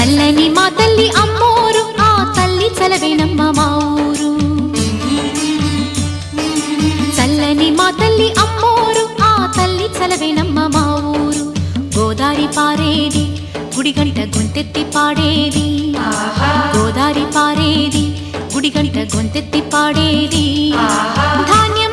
చల్లని మా తల్లి అమ్మోరు ఆ తల్లి చలవేనమ్మ మా ఊరు. చల్లని మా తల్లి అమ్మోరు ఆ తల్లి చలవేనమ్మ మా ఊరు. గోదారి పారేది గుడిగంట గొంతెత్తి పాడేది, గోదారి పారేది గుడిగంట గొంతెత్తి పాడేది. ధాన్యం